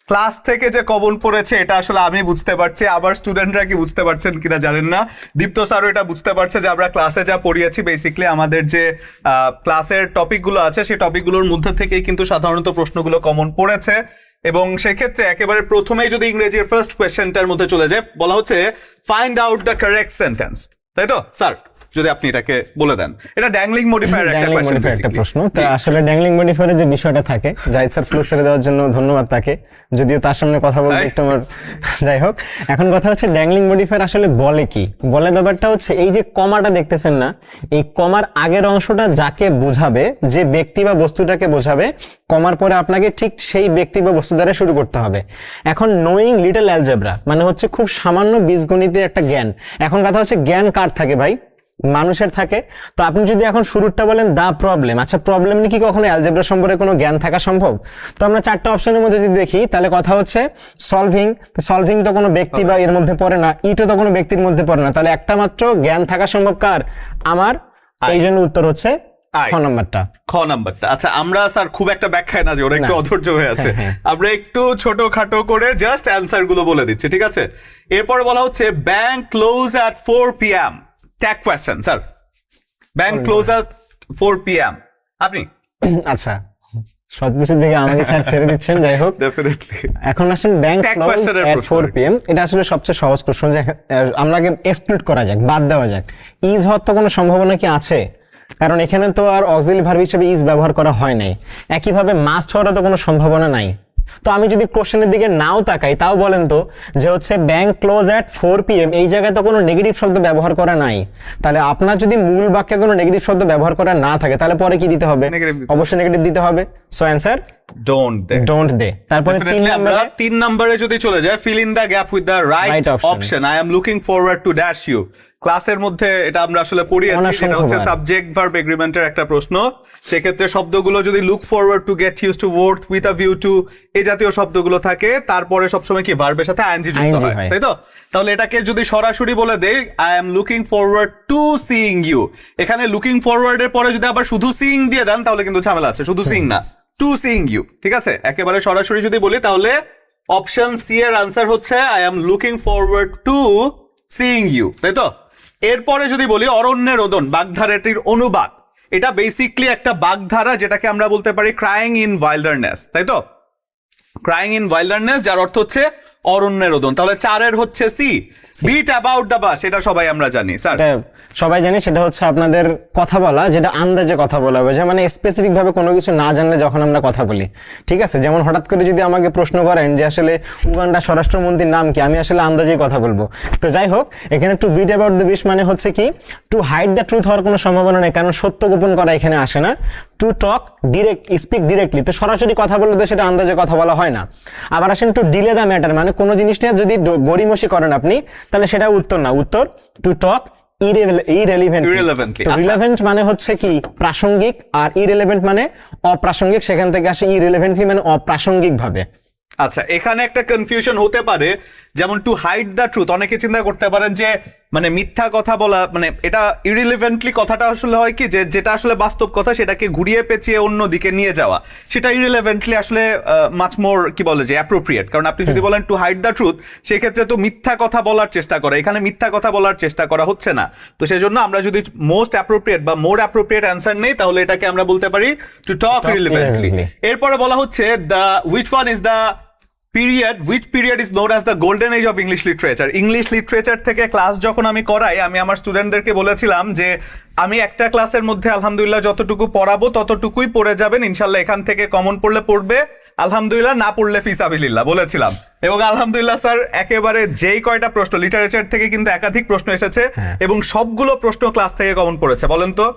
Class থেকে যে common পড়েছে এটা আসলে আমি বুঝতে পারছি, আবার স্টুডেন্টরা কি বুঝতে পারছেন কিনা জানেন না। দীপ্ত স্যারও এটা বুঝতে পারছে যে আমরা ক্লাসে যা পড়িয়েছি বেসিক্যালি আমাদের যে ক্লাসের টপিকগুলো আছে সেই টপিকগুলোর মধ্যে থেকেই কিন্তু সাধারণত প্রশ্নগুলো কমন পড়েছে। এবং সেক্ষেত্রে একেবারে প্রথমেই যদি ইংরেজির ফার্স্ট কোয়েশ্চেনটার মধ্যে চলে যায়, বলা হচ্ছে find out the correct sentence, তাই তো স্যার? যদি আপনি এটাকে বলে দেন, এটা ড্যাংলিং মডিফায়ার একটা প্রশ্ন। তা আসলে ড্যাংলিং মডিফায়ারের যে বিষয়টা থাকে, জাহিদ স্যার ফ্লো ছেড়ে দেওয়ার জন্য ধন্যবাদ তাকে, যদিও তার সামনে কথা বলতে একটু আমার যাই হোক। এখন কথা হচ্ছে ড্যাংলিং মডিফায়ার আসলে বলে কি? বলে ব্যাপারটা হচ্ছে এই যে কমাটা দেখতেছেন না, এই কমার আগের অংশটা যাকে বোঝাবে, যে ব্যক্তি বা বস্তুটাকে বোঝাবে, কমার পরে আপনাকে ঠিক সেই ব্যক্তি বা বস্তু দ্বারা শুরু করতে হবে। এখন নোয়িং লিটল অ্যালজেব্রা মানে হচ্ছে খুব সামান্য বীজগণিতের একটা জ্ঞান। এখন কথা হচ্ছে জ্ঞান কার থাকে ভাই? মানুষের থাকে। তো আপনি যদি এখন শুরুটা বলেন দা প্রবলেম, আচ্ছা প্রবলেম নিয়ে কি কখনো অ্যালজেব্রা সম্পর্কে কোনো জ্ঞান থাকা সম্ভব? তো আমরা চারটা অপশনের মধ্যে যদি দেখি তাহলে কথা হচ্ছে সলভিং, সলভিং তো কোনো ব্যক্তি বা এর মধ্যে পড়ে না, ইটও তো কোনো ব্যক্তির মধ্যে পড়ে না, তাহলে একটা মাত্র জ্ঞান থাকা সম্ভব কার? আমার। এই জন্য উত্তর হচ্ছে খ নাম্বারটা। আচ্ছা, আমরা স্যার খুব একটা ব্যাখ্যায় না যে ওরা একটু অধৈর্য হয়ে আছে, আমরা একটু ছোটখাটো করে জাস্ট অ্যান্সার গুলো বলে দিচ্ছি, ঠিক আছে? এরপর বলা হচ্ছে bank close at 4 PM। Tag question sir, bank close at 4 PM। আপনি আচ্ছা সবকিছু দিকে আমাকে স্যার ছেড়ে দিচ্ছেন, যাই হোক ডেফিনেটলি। এখন আসেন ব্যাংক ক্লোজ অ্যাট 4 PM, এটা আসলে সবচেয়ে সহজ প্রশ্ন যে আমরা আগে এক্সক্লুড করা যাক, বাদ দেওয়া যাক। ইজ হওয়ার তো কোনো সম্ভাবনা কি আছে? কারণ এখানে তো আর অক্সিলারি ভার্ব হিসেবে ইজ ব্যবহার করা হয় নাই। একইভাবে মাস্ট হওয়ারও তো কোনো সম্ভাবনা নাই। তো আমি যদি কোশ্চেনের দিকে নাও তাকাই, তাও বলেন তো যে হচ্ছে ব্যাংক ক্লোজ অ্যাট 4 PM, এই জায়গায় তো কোনো নেগেটিভ শব্দ ব্যবহার করা নাই। তাহলে আপনার যদি মূল বাক্যে কোনো নেগেটিভ শব্দ ব্যবহার করা না থাকে তাহলে পরে কি দিতে হবে? অবশ্যই নেগেটিভ দিতে হবে। So answer don't they. তারপরে 3 নম্বরে যদি চলে যায়, fill in the gap with the right option. I am looking forward to dash you. ক্লাসের মধ্যে এটা আমরা আসলে পড়িয়েছি, সেটা হচ্ছে সাবজেক্ট ভার্ব এগ্রিমেন্টের একটা প্রশ্ন। সেক্ষেত্রে শব্দগুলো যদি look forward to, get used to, work with a view to, এই জাতীয় শব্দগুলো থাকে, তারপরে সবসময় কি ভার্বের সাথে আইএনজি যুক্ত হয়, তাই তো? তাহলে এটাকে যদি সরাসরি বলে দেই, I am looking forward to seeing you, এখানে লুকিং ফরওয়ার্ড এর পরে যদি আবার শুধু সিইং দিয়ে দেন তাহলে কিন্তু ঝামেলা আছে। শুধু সিইং না, টু সিইং ইউ, ঠিক আছে? একেবারে সরাসরি যদি বলি তাহলে অপশন সি এর আনসার হচ্ছে I am looking forward to seeing you, তাই তো? এরপরে যদি বলি অরণ্যের রোদন, বাগধারাটির অনুবাদ, এটা বেসিকলি একটা বাগধারা যেটাকে আমরা বলতে পারি ক্রাইং ইন ওয়াইল্ডারনেস, তাই তো? ক্রাইং ইন ওয়াইল্ডারনেস, যার অর্থ হচ্ছে অরণ্যের রোদন। তাহলে 4 এর হচ্ছে C, bit about the bus, এটা সবাই আমরা জানি স্যার, সবাই জানি। সেটা হচ্ছে আপনাদের কথা বলা, যেটা আন্দাজে কথা বলা হবে, মানে স্পেসিফিক ভাবে কোনো কিছু না জানলে যখন আমরা কথা বলি, ঠিক আছে? যেমন হঠাৎ করে যদি আমাকে প্রশ্ন করেন যে আসলে উগান্ডার স্বরাষ্ট্রমন্ত্রীর নাম কি, আমি আসলে আন্দাজেই কথা বলবো। তো যাই হোক, এখানে টু বিট অ্যাবাউট দ্য বিশ মানে হচ্ছে কি, টু হাইড দ্য ট্রুথ হওয়ার কোনো সম্ভাবনা নেই, কারণ সত্য গোপন করা এখানে আসে না। To talk direct, speak directly, তো সরাসরি কথা বললে তো সেটা আন্দাজে কথা বলা হয় না। আবার আসেন টু ডিলে দ্য ম্যাটার, মানে কোনো জিনিসটা যদি গড়িমসি করেন আপনি, তাহলে সেটা উত্তর না। উত্তর টু টক ইররিলেভেন্ট মানে হচ্ছে কি প্রাসঙ্গিক, আর ইররিলেভেন্ট মানে অপ্রাসঙ্গিক, সেখান থেকে আসে ইররিলেভেন্টলি মানে অপ্রাসঙ্গিক ভাবে। আচ্ছা, এখানে একটা কনফিউশন হতে পারে, যেমন টু হাইড দ্য ট্রুথ, অনেকে চিন্তা করতে পারেন যে মানে মিথ্যা কথা বলা, মানে এটা ইররিলেভেন্টলি কথাটা আসলে হয় কি, যে যেটা আসলে বাস্তব কথা সেটাকে ঘুরিয়ে পেঁচিয়ে অন্য দিকে নিয়ে যাওয়া, সেটা ইররিলেভেন্টলি আসলে মাচ মোর কি বলে যে অ্যাপ্রোপ্রিয়েট। কারণ আপনি যদি বলেন টু হাইড দ্য ট্রুথ, সেক্ষেত্রে তো মিথ্যা কথা বলার চেষ্টা করা, এখানে মিথ্যা কথা বলার চেষ্টা করা হচ্ছে না। তো সেই জন্য আমরা যদি মোস্ট অ্যাপ্রোপ্রিয়েট বা মোর অ্যাপ্রোপ্রিয়েট অ্যান্সার নেই, তাহলে এটাকে আমরা বলতে পারি টু টক ইররিলেভেন্টলি। এরপরে বলা হচ্ছে the which one is the period, which period is known as the golden age of English literature? English literature থেকে ক্লাস যখন আমি করাই, আমি আমার স্টুডেন্টদেরকে বলেছিলাম যে আমি একটা ক্লাসের মধ্যে আলহামদুলিল্লাহ যতটুকু পড়াবো ততটুকুই পড়ে যাবেন, ইনশাল্লাহ এখান থেকে কমন পড়লে পড়বে, আলহামদুলিল্লাহ না পড়লে ফিসাবিলিল্লাহ বলেছিলাম। এবং আলহামদুলিল্লাহ স্যার একেবারে যেই কয়টা প্রশ্ন লিটারেচার থেকে কিন্তু একাধিক প্রশ্ন এসেছে এবং সবগুলো প্রশ্ন ক্লাস থেকে কমন পড়েছে। বলেন তো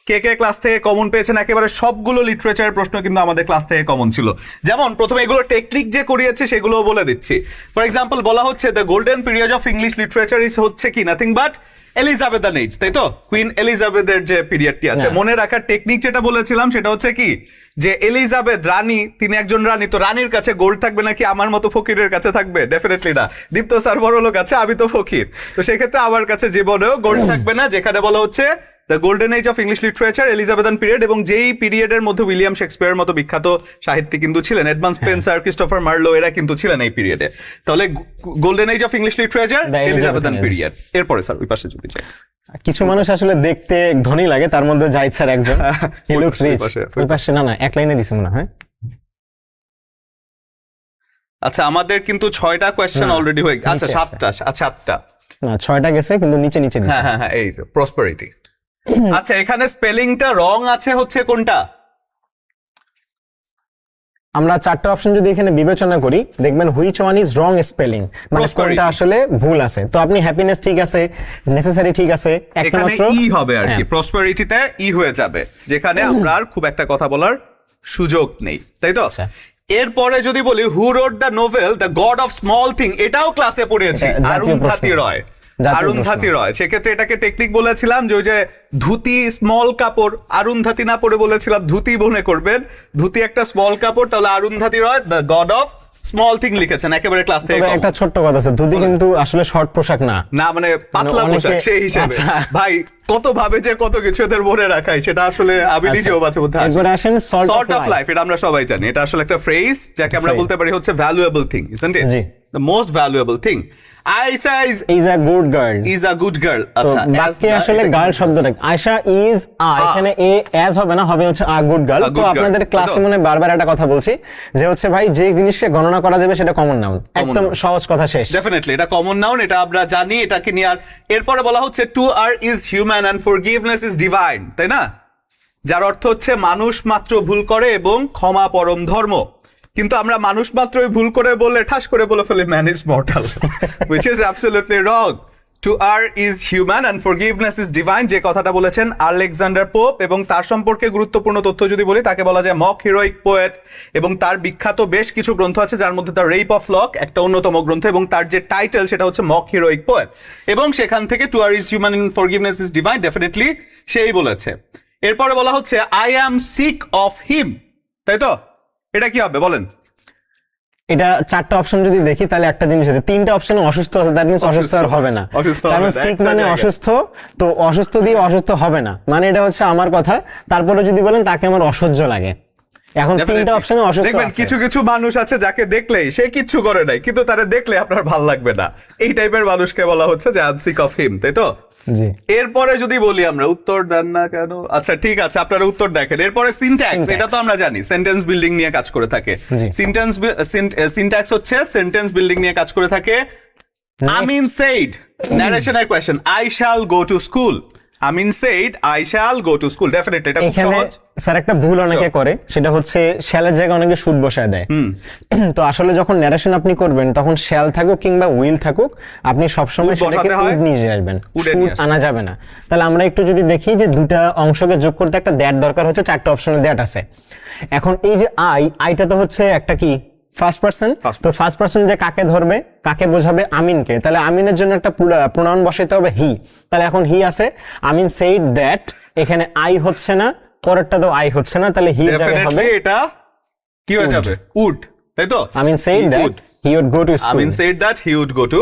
কে কে ক্লাস থেকে কমন পেয়েছেন? একেবারে সবগুলো লিটারেচারের প্রশ্ন কিন্তু আমাদের ক্লাস থেকে কমন ছিল। যেমন প্রথমে এগুলো টেকনিক যে করিয়েছে সেগুলো বলে দিচ্ছি। ফর এক্সাম্পল বলা হচ্ছে the golden period of English literature is হচ্ছে কি নাথিং বাট এলিজাবেথান এজ, তাই তো? কুইন এলিজাবেথের যে পিরিয়ডটি আছে, মনে রাখার টেকনিক যেটা বলেছিলাম সেটা হচ্ছে কি, যে এলিজাবেথ রানী, তিনি একজন রানী, তো রানীর কাছে গোল্ড থাকবে নাকি আমার মতো ফকিরের কাছে থাকবে? ডেফিনেটলি না। দীপ্ত স্যার বড় লোক আছে, আমি তো ফকির, তো সেক্ষেত্রে আমার কাছে জীবনেও গোল্ড থাকবে না। যেখানে বলা হচ্ছে the golden age of English literature, Elizabethan period, এবং যেই পিরিয়ডের মধ্যে উইলিয়াম শেক্সপিয়ারের মতো বিখ্যাত সাহিত্যিক কিন্তু ছিলেন, এডমান্ড স্পেন্সার, ক্রিস্টোফার মার্লো, এরা কিন্তু ছিলেন এই পিরিয়ডে। তাহলে golden age of English literature, Elizabethan period. এরপরে স্যার ওই পাশে যদি যাই, কিছু মানুষ আসলে দেখতে ধনী লাগে, তার মধ্যে জাহিদ স্যার একজন। He looks rich. ওই পাশে না এক লাইনে দিছে মনে হয়। আচ্ছা আমাদের কিন্তু 6টা কোয়েশ্চেন অলরেডি হয়ে গেছে। আচ্ছা 7টা, আচ্ছা 7টা না 6টা গেছে, কিন্তু নিচে দিছে। হ্যাঁ এই প্রসপারিটি। আচ্ছা এখানে স্পেলিংটা রং আছে হচ্ছে কোনটা? আমরা 4টা অপশন যদি এখানে বিবেচনা করি, দেখবেন which one is wrong spelling, মানে কোনটা আসলে ভুল আছে। তো আপনি হ্যাপিনেস ঠিক আছে, নেসেসারি ঠিক আছে, একটা এখানে মাত্র ই হবে আর কি, প্রসপারিটিতে ই হয়ে যাবে, যেখানে আমরা আর খুব একটা কথা বলার সুযোগ নেই, তাই তো? এরপরে যদি বলি who wrote the novel the God of Small Thing, এটাও ক্লাসে পড়িয়েছি, অরুন্ধতী রয়। অরুন্ধতী রয়, সেক্ষেত্রে এটাকে টেকনিক বলেছিলাম যে ওই যে ধুতি স্মল কাপড়, অরুন্ধতী না পড়ে বলেছিলাম ধুতি মনে করবেন, ধুতি একটা স্মল কাপড়, তাহলে Arundhati Roy the God of Small Thing লিখেছেন একেবারে ক্লাস থেকে। তবে একটা ছোট্ট কথা আছে, ধুতি কিন্তু আসলে শর্ট পোশাক না, না মানে পাতলা পোশাক সেই হিসেবে। ভাই কত ভাবে যে কত কিছু এদের মনে রাখাই, সেটা আসলে আমি নিজেও মাঝে মধ্যে এবারে আসেন সর্ট অফ লাইফ। এটা আমরা সবাই জানি, এটা আসলে একটা ফ্রেজ যাকে আমরা বলতে পারি হচ্ছে valuable thing, isn't it? The most valuable thing. Ayesha is a good girl, is a good girl. আচ্ছা বাক্যে আসলে গার্ল শব্দটা আয়েশা ইজ আ, এখানে এ অ্যাজ হবে না, হবে হচ্ছে আ গুড গার্ল। তো আপনাদের ক্লাসে মনে বারবার একটা কথা বলছি যে হচ্ছে ভাই যে জিনিসকে গণনা করা যাবে সেটা কমন নাউন, একদম সহজ কথা শেষ। ডেফিনেটলি এটা কমন নাউন, এটা আমরা জানি, এটাকে নিয়ে। আর এরপরে বলা হচ্ছে to err is human and forgiveness is divine, তাই না? যার অর্থ হচ্ছে মানুষ মাত্র ভুল করে এবং ক্ষমা পরম ধর্ম। কিন্তু আমরা মানুষ মাত্রই ভুল করে বলে ঠাস করে বলে ফেলি man is mortal, which is absolutely wrong. To err is human and forgiveness is divine, যে কথাটা বলেছেন আলেকজান্ডার পোপ। এবং তার সম্পর্কে গুরুত্বপূর্ণ তথ্য যদি বলি, তাকে বলা যায় মক হিরোইক পোয়েট, এবং তার বিখ্যাত বেশ কিছু গ্রন্থ আছে, যার মধ্যে দ্য রেপ অফ লক একটা অন্যতম গ্রন্থ, এবং তার যে টাইটেল সেটা হচ্ছে মক হিরোইক পোয়েট। এবং সেখান থেকে to err is human and forgiveness is divine definitely সেই বলেছে। এরপরে বলা হচ্ছে I am sick of him, তাই তো? এটা কি হবে বলেন? এটা 4টা অপশন যদি দেখি তাহলে একটা জিনিস আছে, 3টা অপশনে অসুস্থ আছে, দ্যাট মিন্স অসুস্থ আর হবে না। কারণ সিক মানে অসুস্থ, তো অসুস্থ দিয়ে অসুস্থ হবে না, মানে এটা হচ্ছে আমার কথা। তারপরে যদি বলেন তাকে আমার অসহ্য লাগে, এখন 3টা অপশনে অসুস্থ দেখবেন আছে। কিছু কিছু মানুষ আছে যাকে দেখলেই সে কিচ্ছু করে নাই, কিন্তু তারা দেখলে আপনার ভালো লাগবে না, এই টাইপের মানুষকে বলা হচ্ছে যে I am sick of him, তাই তো? জি। এরপরে যদি বলি আমরা উত্তর দেন না কেন, আচ্ছা ঠিক আছে আপনারা উত্তর দেখেন। এরপরে সিনট্যাক্স, এটা তো আমরা জানি সেন্টেন্স বিল্ডিং নিয়ে কাজ করে থাকে। সিনট্যাক্স হচ্ছে সেন্টেন্স বিল্ডিং নিয়ে কাজ করে থাকে। আমিন সেইড, ন্যারেশনের question, I shall go to school. Amin said I shall go to school, definitely এটা খুব সহজ। স্যার একটা ভুল অনেকে করে, সেটা হচ্ছে শ্যালের জায়গায় অনেকে শুড বসায় দেয়। তো আসলে যখন ন্যারেশন আপনি করবেন তখন শ্যাল থাকুক কিংবা উইল থাকুক, আপনি সবসময় সেটাকে উড নিয়ে আসবেন, শুড আনা যাবে না। তাহলে আমরা একটু যদি দেখি যে দুটা অংশকে যোগ করতে একটা দ্যাট দরকার হচ্ছে, 4টা অপশনে দ্যাট আছে। এখন এই যে আইটা তো হচ্ছে একটা কি ফার্স্ট পারসন, তো ফার্স্ট পারসন যে কাকে ধরবে, কাকে বোঝাবে, আমিনকে, তাহলে আমিনের জন্য একটা প্রোনাউন বসাইতে হবে হি। তাহলে এখন হি আছে, আমিন সেইড দ্যাট, এখানে আই হচ্ছে না, পরেরটা তো আই হচ্ছে না, তাহলে হি জায়গায় হবে এটা কি হয়ে যাবে উড, তাই তো? Amin said that he would go to school. Amin said that he would go to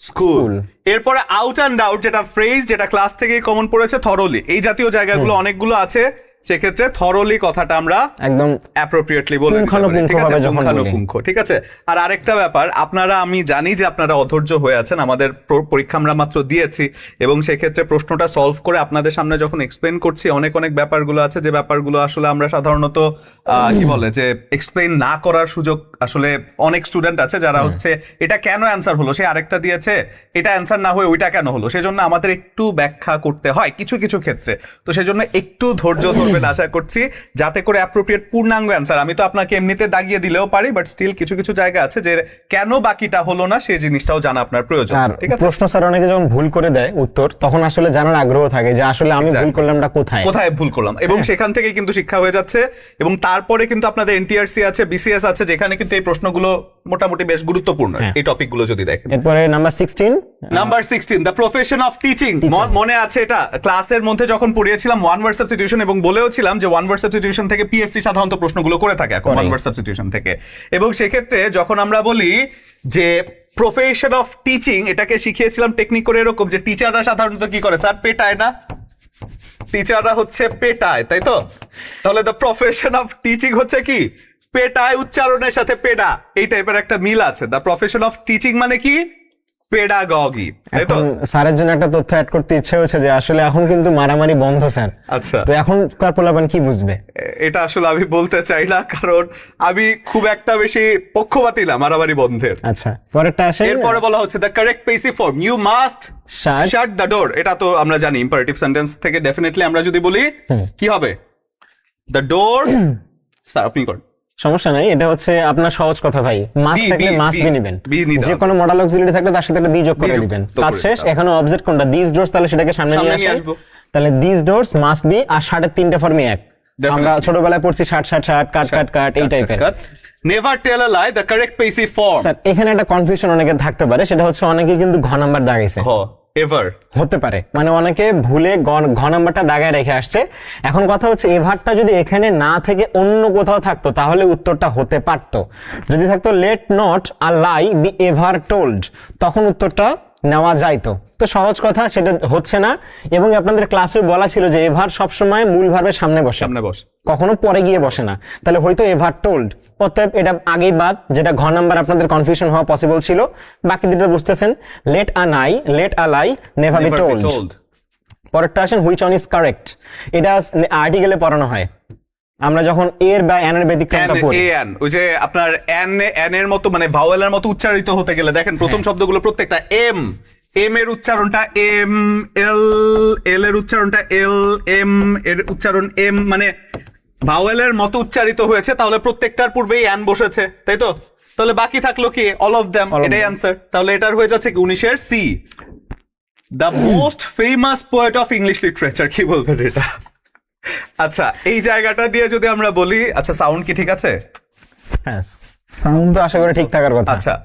school. এরপরে আউট অ্যান্ড আউট, যেটা ফ্রেজ, যেটা ক্লাস থেকে কমন পড়েছে, থরলি, এই জাতীয় জায়গাগুলো অনেকগুলো আছে, সেক্ষেত্রে থরলি কথাটা আমরা একদম অ্যাপ্রোপ্রিয়েটলি বলে পুঙ্খানুপুঙ্খ, ঠিক আছে? আর আরেকটা ব্যাপার, আপনারা, আমি জানি যে আপনারা অধৈর্য হয়ে আছেন, আমাদের পরীক্ষা আমরা মাত্র দিয়েছি, এবং সেক্ষেত্রে প্রশ্নটা সলভ করে আপনাদের সামনে যখন এক্সপ্লেন করছি, অনেক অনেক ব্যাপারগুলো আছে যে ব্যাপারগুলো আসলে আমরা সাধারণত কি বলে যে এক্সপ্লেন না করার সুযোগ, আসলে অনেক স্টুডেন্ট আছে যারা হচ্ছে এটা কেন অ্যান্সার হলো, সে আরেকটা দিয়েছে, এটা অ্যান্সার না হয়ে ওইটা কেন হলো, সেজন্য আমাদের একটু ব্যাখ্যা করতে হয় কিছু কিছু ক্ষেত্রে। তো সেজন্য একটু ধৈর্য ধরবেন আশা করছি, যাতে করে অ্যাপ্রোপ্রিয়েট পূর্ণাঙ্গ অ্যান্সার। আমি তো আপনাকে এমনিতে দাগিয়ে দিলেও পারি, বাট স্টিল কিছু কিছু জায়গা আছে যে কেন বাকিটা হলো না সেই জিনিসটাও জানা আপনার প্রয়োজন, ঠিক আছে? প্রশ্ন স্যার অনেকে যখন ভুল করে দেয় উত্তর, তখন আসলে জানার আগ্রহ থাকে যে আসলে আমি ভুল করলামটা কোথায় ভুল করলাম, এবং সেখান থেকে কিন্তু শিক্ষা হয়ে যাচ্ছে। এবং তারপরে কিন্তু আপনাদের এনটিআরসি আছে, বিসিএস আছে, যেখানে কিন্তু এই প্রশ্নগুলো মোটামুটি বেশ গুরুত্বপূর্ণ, এই টপিকগুলো যদি দেখেন। এরপরে number 16 the profession of teaching. মনে আছে এটা ক্লাসের মধ্যে যখন পড়িয়েছিলাম ওয়ান ওয়ার্ড সাবস্টিটিউশন, এবং বলেও ছিলাম যে ওয়ান ওয়ার্ড সাবস্টিটিউশন থেকে পিএসসি সাধারণত প্রশ্নগুলো করে থাকে এখন ওয়ান ওয়ার্ড সাবস্টিটিউশন থেকে। এবং সেক্ষেত্রে যখন আমরা বলি যে প্রফেশন অফ টিচিং, এটাকে শিখিয়েছিলাম টেকনিক করে এরকম যে টিচাররা সাধারণত কি করে স্যার, পেটায় না, টিচাররা হচ্ছে পেটায়, তাই তো? তাহলে দ্য প্রফেশন অফ টিচিং হচ্ছে কি? পেটায় উচ্চারণের সাথে পেডা, এই টাইপের একটা মিল আছে। দ্য প্রফেশন অফ টিচিং মানে কি? পেডাগগি, তাই তো? এখন স্যারের জন্য একটা তথ্য অ্যাড করতে ইচ্ছে হচ্ছে যে আসলে এখন কিন্তু মারামারি বন্ধ স্যার। আচ্ছা, তো এখন কার পোলাপান কি বুঝবে? এটা আসলে আমি বলতে চাই না, কারণ আমি খুব একটা বেশি পক্ষপাতী না মারামারি বন্ধের। আচ্ছা, পরেরটা আসে। এরপরে বলা হচ্ছে the correct passive form, you must shut the door. এটা তো আমরা জানি ইম্পারেটিভ সেন্টেন্স থেকে ডেফিনেটলি আমরা যদি বলি কি হবে? The door. স্যার আপনি করেন। সমস্যা নাই, এটা হচ্ছে আপনার সহজ কথা ভাই। মাস্ট থাকলে মাস্ট বি নেবেন, যে কোনো মডাল অক্সিলারি থাকলে তার সাথে একটা বি যোগ করে দিবেন, কাজ শেষ। এখন অবজেক্ট কোনটা? দিস ডোরস, তাহলে সেটাকে সামনে নিয়ে আসেন। তাহলে দিস ডোরস মাস্ট বি, আর শার্টের তিনটা ফর্মই এক। আমরা ছোটবেলায় পড়ছি shut shut shut, cut cut cut, এই টাইপের। Never tell a lie, the correct passive form. Sir এখানে একটা কনফিউশন অনেকের থাকতে পারে, সেটা হচ্ছে অনেকে কিন্তু ঘ নাম্বার দাগাইছে। এভার হতে পারে, মানে অনেকে ভুলে ঘ নাম্বারটা দাগায় রেখে আসছে। এখন কথা হচ্ছে এভারটা যদি এখানে না থেকে অন্য কোথাও থাকতো তাহলে উত্তরটা হতে পারতো। যদি থাকতো let not a lie be ever told, তখন উত্তরটা নেওয়া যাইতো। তো সহজ কথা, সেটা হচ্ছে না। এবং আপনাদের ক্লাসে বলা ছিল যে এভার সবসময় মূল ভার্বের সামনে বসে, কখনো পরে গিয়ে বসে না। তাহলে হয়তো এভার টোল্ড, অতএব এটা আগেই বাদ, যেটা ঘ নাম্বার আপনাদের কনফিউশন হওয়া পসিবল ছিল। বাকি দুটো বুঝতেছেন, লেট আ নাই, late a lie, never be told. পরেরটা আসেন, হুইচ অন ইজ কারেক্ট। এটা আর্টিকেলে পড়ানো হয়, আমরা যখন এর বা এন এর ব্যতিক্রমটা পড়ি। ওই যে আপনার এন এর মতো, মানে ভাওয়েলের মতো উচ্চারিত হতে গেলে দেখেন প্রথম শব্দগুলো প্রত্যেকটা এম, এম এর উচ্চারণটা এম, এল এল এর উচ্চারণটা এল, এম এর উচ্চারণ এম, মানে ভাওয়েলের মতো উচ্চারিত হয়েছে। তাহলে প্রত্যেকটার পূর্বেই অ্যান বসেছে, তাই তো? তাহলে বাকি থাকলো কি? অল অফ দেম, এটাই অ্যান্সার। তাহলে এটার হয়ে যাচ্ছে 19-এর C. The most famous poet of English literature, কি বলবেন এটা? আচ্ছা, এই জায়গাটা দিয়ে যদি আমরা বলি, আচ্ছা সাউন্ড কি ঠিক আছে? হ্যাঁ, সাউন্ড তো আশা করি ঠিক থাকার কথা। আচ্ছা,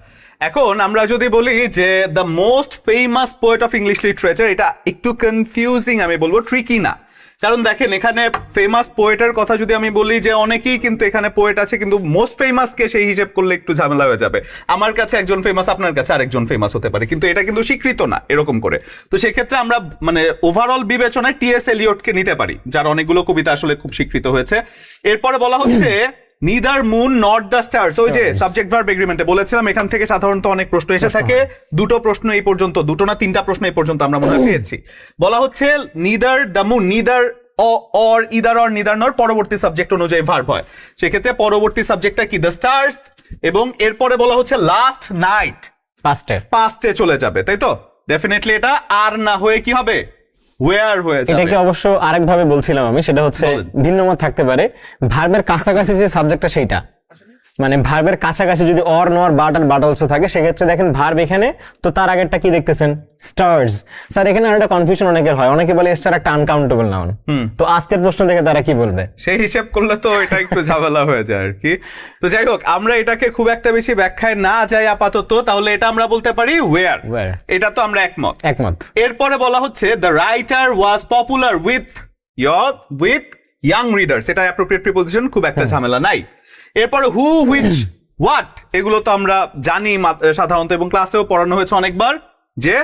এখন আমরা যদি বলি যে the most famous poet of English literature, এটা একটু কনফিউজিং, আমি বলবো ট্রিকি না। কারণ দেখেন এখানে ফেমাস পোয়েটের কথা যদি আমি বলি যে অনেকেই কিন্তু এখানে পোয়েট আছে, কিন্তু মোস্ট ফেমাস কে সেই হিসেব করলে একটু ঝামেলা হয়ে যাবে। আমার কাছে একজন ফেমাস, আপনার কাছে আরেকজন ফেমাস হতে পারে, কিন্তু এটা কিন্তু স্বীকৃত না এরকম করে। তো সেক্ষেত্রে আমরা মানে ওভারঅল বিবেচনায় টি.এস. এলিয়টকে নিতে পারি, যার অনেকগুলো কবিতা আসলে খুব স্বীকৃত হয়েছে। এরপরে বলা হচ্ছে neither moon not the stars. ওই যে সাবজেক্ট ভার্ব এগ্রিমেন্টে বলেছিলাম এখান থেকে সাধারণত অনেক প্রশ্ন এসে থাকে। দুটো প্রশ্ন এই পর্যন্ত, দুটো না তিনটা প্রশ্ন এই পর্যন্ত আমরা মনে হয় পেয়েছি। বলা হচ্ছে neither the moon, neither or either or neither নর পরবর্তী সাবজেক্ট অনুযায়ী ভার্ব হয়। সেক্ষেত্রে পরবর্তী সাবজেক্টটা কি? The stars. এবং এরপরে বলা হচ্ছে লাস্ট নাইট, পাস্টে চলে যাবে, তাই তো? ডেফিনেটলি এটা আর না হয়ে কি হবে? ওয়্যার হয়ে যাবে। এটাকে অবশ্য আরেকভাবে বলছিলাম আমি, সেটা হচ্ছে ভিন্ন মত থাকতে পারে। ভার্বের কাছাকাছি যে সাবজেক্টটা সেইটা, মানে ভার্বের কাছাকাছি যদি অর নর বাট আর বাট অলসো থাকে, সেক্ষেত্রে দেখেন ভার্ব এখানে, তো তার আগেরটা কি দেখতেছেন? স্টার্স। স্যার এখানে আরেকটা কনফিউশন অনেকের হয়, অনেকে বলে স্টার একটা আনকাউন্টেবল নাউন। তো আজকের প্রশ্ন থেকে তারা কি বলবে? সেই হিসেব করলে তো এটা একটু ঝামেলা হয়ে যায় আর কি। তো যাই হোক, আমরা এটাকে খুব একটা বেশি ব্যাখ্যায় না যাই আপাতত, তাহলে এটা আমরা বলতে পারি ওয়্যার। এটা তো আমরা একমত। এরপরে বলা হচ্ছে the writer was popular with young readers. এটা অ্যাপ্রোপ্রিয়েট প্রিপোজিশন, খুব একটা ঝামেলা নাই। এরপরে হু, হুইচ, হোয়াট, এগুলো তো আমরা জানি সাধারণত, এবং ক্লাসেও পড়ানো হয়েছে অনেকবার যে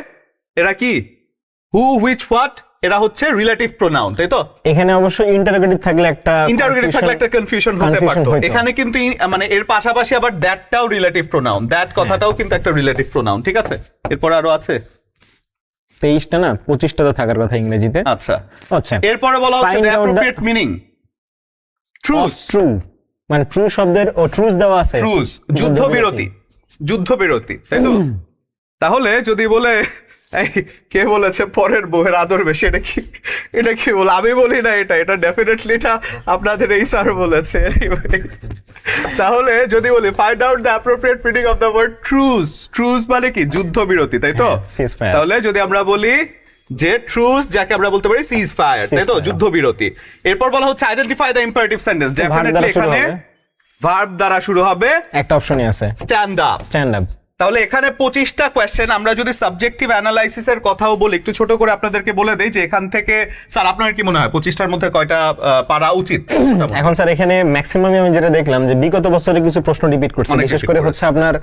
এরা কি? হু, হুইচ, হোয়াট, এরা হচ্ছে রিলেটিভ প্রোনাউন, তাই তো? এখানে অবশ্য ইন্টারোগেটিভ থাকলে একটা কনফিউশন হতে পারতো। এখানে কিন্তু মানে এর পাশাপাশি আবার দ্যাটটাও রিলেটিভ প্রোনাউন, দ্যাট কথাটাও কিন্তু একটা রিলেটিভ প্রোনাউন, ঠিক আছে? এরপর আরো আছে 23টা না 25টা তো থাকার কথা ইংরেজিতে। আচ্ছা, এরপরে বলা হচ্ছে দ্য অ্যাপ্রোপ্রিয়েট মিনিং ট্রু, মানে ট্রু শব্দের ও ট্রুজ দেওয়া আছে। ট্রুজ যুদ্ধবিরতি, তাই তো? তাহলে যদি বলে কে বলেছে পরের বউয়ের আদর বেশি, এটা কি বলে? আমি বলি না, এটা ডেফিনেটলি এটা আপনাদের এই স্যার বলেছে। তাহলে যদি বলি find out the appropriate meaning of the word truce মানে কি? যুদ্ধবিরতি, তাই তো? তাহলে যদি আমরা বলি যে ট্রুজ, যাকে আমরা বলতে পারি সিজ ফায়ার, তাই তো? যুদ্ধবিরতি। এরপর বলা হচ্ছে identify the imperative sentence. Definitely এখানে ভার্ব দ্বারা শুরু হবে। একটা অপশনই আছে, স্ট্যান্ড আপ। তাহলে এখানে 25টা কোয়েশ্চেন। আমরা যদি সাবজেক্টিভ অ্যানালাইসিসের কথাও বলি, একটু ছোট করে আপনাদেরকে বলে দেই যে এখান থেকে স্যার আপনার কি মনে হয় 25টার মধ্যে কয়টা পারা উচিত? এখন স্যার এখানে ম্যাক্সিমাম আমি যেটা দেখলাম যে বিগত বছরে কিছু প্রশ্ন রিপিট করছে, অনেক বিশেষ repeat করে করেছে। হচ্ছে আপনার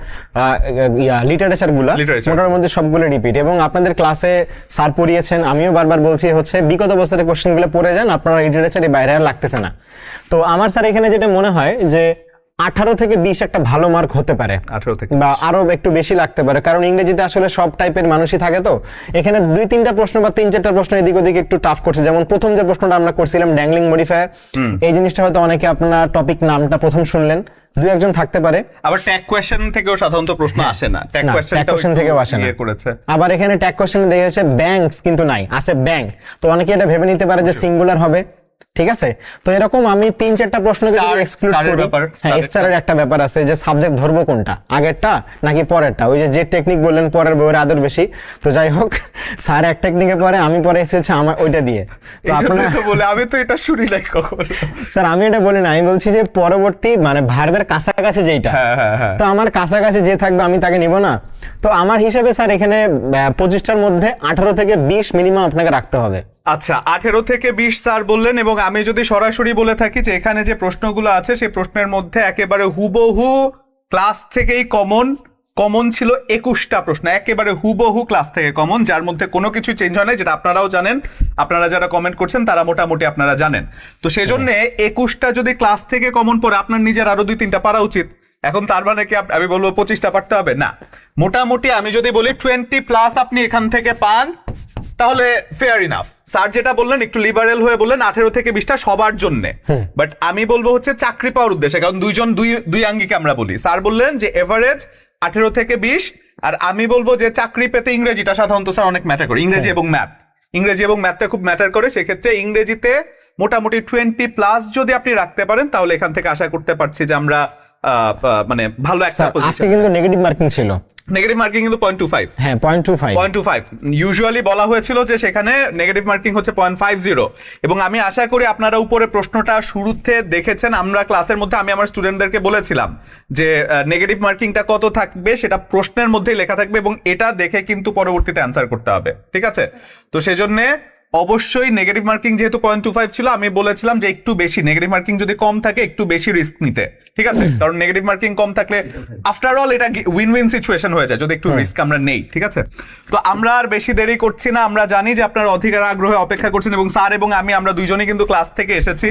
লিটারেচার গুলা Literature। ওটার মধ্যে সবগুলো রিপিট। এবং আপনাদের ক্লাসে স্যার পড়িয়েছেন, আমিও বারবার বলছি হচ্ছে বিগত বছরের কোশ্চেন গুলো পড়ে যান, আপনারা লিটারেচারে বাইরে আর লাগতেছে না। তো আমার স্যার এখানে যেটা মনে হয় যে 18 থেকে 20 একটা ভালো মার্ক হতে পারে, 18 থেকে বা আরো একটু বেশি লাগতে পারে, কারণ ইংরেজিতে আসলে সব টাইপের মানুষই থাকে। তো এখানে 2-3টা প্রশ্ন বা 3-4টা প্রশ্ন এদিক ওদিক একটু টাফ করছে। যেমন প্রথম যে প্রশ্নটা আমরা করছিলাম ড্যাংলিং মডিফায়ার, এই জিনিসটা হয়তো অনেকে আপনারা টপিক নামটা প্রথম শুনলেন, 2-1জন থাকতে পারে। আবার ট্যাগ কোয়েশ্চেন থেকেও সাধারণত প্রশ্ন আসে না, ট্যাগ না, tag question থেকেও আসে না। করেছে। আবার এখানে ট্যাগ কোশ্চেনে দেখা যাচ্ছে ব্যাংকস কিন্তু নাই, আছে ব্যাংক। তো অনেকে এটা ভেবে নিতে পারে যে সিঙ্গুলার হবে, ঠিক আছে। তো এরকম আমি 3-4টা প্রশ্নকে যদি এক্সক্লুড স্টারের করি, ব্যাপার, হ্যাঁ স্টারের একটা ব্যাপার আছে যে সাবজেক্ট ধরবো কোনটা, আগেরটা নাকি পরেরটা। ওই যে টেকনিক বললেন পরের বইয়ের আদর বেশি। তো যাই হোক, স্যার এক টেকনিকে পরে, আমি পরে এসেছে আমার ওইটা দিয়ে। তো আপনারা বলে আমি তো এটা শুনি নাই কখনো। স্যার আমি এটা বলি না, আমি বলছি যে পরবর্তী মানে ভার্বের কাছাকাছি যেইটা, তো আমার কাছাকাছি যে থাকবে আমি তাকে নিব না। তো আমার হিসাবে স্যার এখানে 25টার মধ্যে 18 থেকে 20 মিনিমাম আপনাকে রাখতে হবে। আচ্ছা, 18 থেকে 20 স্যার বললেন। এবং আমি যদি সরাসরি বলে থাকি যে এখানে যে প্রশ্নগুলো আছে সেই প্রশ্নের মধ্যে একেবারে হুবহু ক্লাস থেকেই কমন ছিল 21টা প্রশ্ন, একেবারে হুবহু ক্লাস থেকে কমন, যার মধ্যে কোনো কিছু চেঞ্জ হয় না, যেটা আপনারাও জানেন, আপনারা যারা কমেন্ট করছেন তারা মোটামুটি আপনারা জানেন। তো সেই জন্য 21টা যদি ক্লাস থেকে কমন পড়ে, আপনার নিজের আরো 2-3টা পারা উচিত। এখন তার মানে কি আমি বলবো 25টা পারতে হবে না, মোটামুটি আমি যদি বলি 20+ আপনি এখান থেকে পান, তাহলে ফেয়ার ইনাফ। স্যার যেটা বললেন একটু লিবারেল হয়ে বললেন 18 থেকে 20টা সবার জন্য, বাট আমি বলবো হচ্ছে চাকরি পাওয়ার উদ্দেশ্যে, কারণ দুই আঙ্গিকে আমরা বলি। স্যার বললেন যে এভারেজ 18 থেকে 20, আর আমি বলবো যে চাকরি পেতে ইংরেজিটা সাধারণত স্যার অনেক ম্যাটার করে, ইংরেজি এবং ম্যাথটা খুব ম্যাটার করে। সেক্ষেত্রে ইংরেজিতে মোটামুটি 20+ যদি আপনি রাখতে পারেন, তাহলে এখান থেকে আশা করতে পারছি যে আমরা মানে ভালো একটা স্যার আজকে পজিশন। কিন্তু নেগেটিভ মার্কিং ছিল, নেগেটিভ মার্কিং কিন্তু 0.25, হ্যাঁ 0.25 ইউজুয়ালি বলা হয়েছিল যে সেখানে নেগেটিভ মার্কিং হচ্ছে 0.50। এবং আমি আশা করি আপনারা উপরে প্রশ্নটা শুরুতে দেখেছেন। আমরা ক্লাসের মধ্যে আমি আমার স্টুডেন্টদেরকে বলেছিলাম যে নেগেটিভ মার্কিংটা কত থাকবে সেটা প্রশ্নের মধ্যেই লেখা থাকবে, এবং এটা দেখে কিন্তু পরবর্তীতে অ্যান্সার করতে হবে, ঠিক আছে। তো সেজন্য অবশ্যই নেগেটিভ মার্কিং যেহেতু 0.25 ছিল, আমি বলেছিলাম যে একটু বেশি নেগেটিভ মার্কিং যদি কম থাকে একটু বেশি রিস্ক নিতে, ঠিক আছে। কারণ নেগেটিভ মার্কিং কম থাকলে আফটার অল এটা উইন উইন সিচুয়েশন হয়ে যায় যদি একটু রিস্ক আমরা নেই, ঠিক আছে। তো আমরা আর বেশি দেরি করছি না, আমরা জানি যে আপনারা অধিকার আগ্রহে অপেক্ষা করছেন, এবং স্যার এবং আমরা দুইজনই কিন্তু ক্লাস থেকে এসেছি।